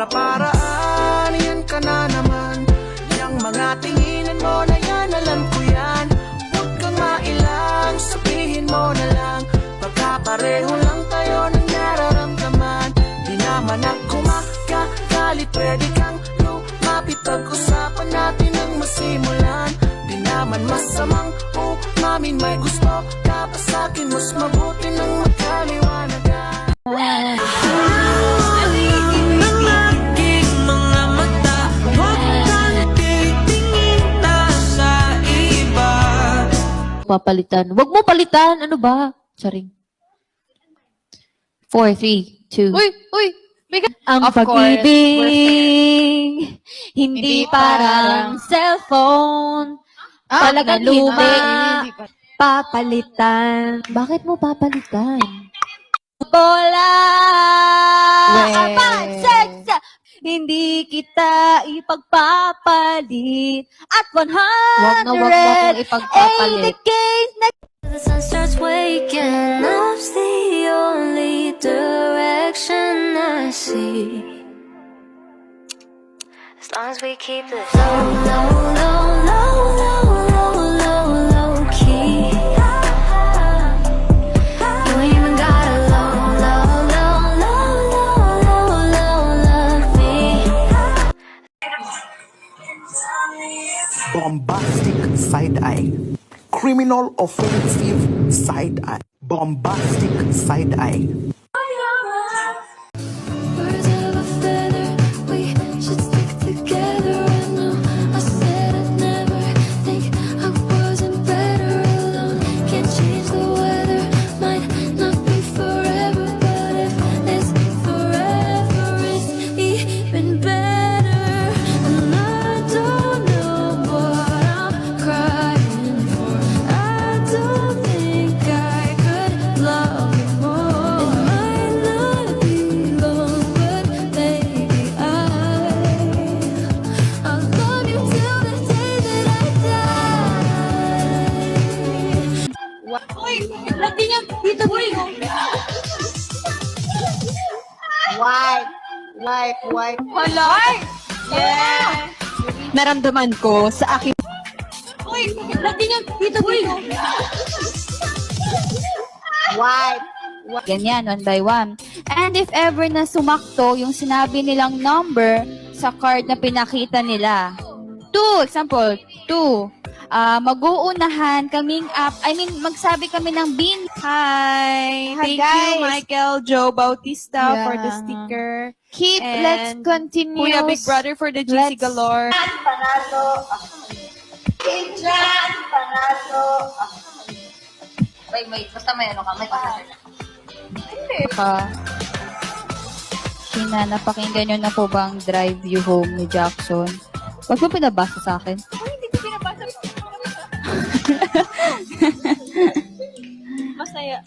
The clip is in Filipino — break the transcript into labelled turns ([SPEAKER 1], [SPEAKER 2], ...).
[SPEAKER 1] nagpaparaan, yan ka na naman. Yang mga tinginan mo na yan, alam ko yan. Huwag kang mailang, sabihin mo na lang. Pagkapareho lang tayo ng nararamdaman. Di naman ako makakalit, pwede kang lumapit. Pag-usapan natin ang masimulan. Di naman masamang umamin, may gusto ka pa sa'kin. Mas mabuti nang magkaliwanagan.
[SPEAKER 2] Papalitan. Wag mo palitan. Ano ba? Charing. 4, 3, 2.
[SPEAKER 3] Uy!
[SPEAKER 2] Ang
[SPEAKER 3] Of course,
[SPEAKER 2] pag-ibig, hindi parang cellphone. Pag naluma, papalitan. Bakit mo papalitan? Bola! Sex! Hindi kita ipagpapalit. At 100
[SPEAKER 3] Wag mo ipagpapalit.
[SPEAKER 2] days na
[SPEAKER 4] The sun starts waking up's the only direction I see. As long as we keep it low key. You ain't even gotta love me.
[SPEAKER 1] Bombastic side-eye. Criminal offensive side-eye. Bombastic side-eye.
[SPEAKER 4] Birds of a feather, we should stick together. I know I said I'd never think I wasn't better alone. Can't change the weather, might not be forever, but if it's forever, it's even better. And I don't know what I'm crying for. I don't think I could love you more. It might not be long, but maybe I'll love you till the day that I die.
[SPEAKER 2] Uy! Lagi niya dito dito.
[SPEAKER 5] Wipe.
[SPEAKER 2] Wala! Yeah!
[SPEAKER 5] Naramdaman ko sa aking
[SPEAKER 2] Uy! Lagi niya dito dito.
[SPEAKER 5] wipe.
[SPEAKER 2] Ganyan, one by one. And if ever na sumakto yung sinabi nilang number sa card na pinakita nila. 2, example, 2. Mag-uunahan kaming magsabi kami ng bin.
[SPEAKER 3] Hi! Thank you, Michael Joe Bautista, for the sticker.
[SPEAKER 2] Let's
[SPEAKER 3] And
[SPEAKER 2] continue.
[SPEAKER 3] Kuya Big Brother for the GC Galore.
[SPEAKER 2] Wait. Basta may ano ka, may pasasal ka. Kina, napakinggan nyo na po bang Drive You Home ni Jackson? Wag mo pinabasa sa akin.
[SPEAKER 3] Hindi ko pinabasa.
[SPEAKER 2] Masaya.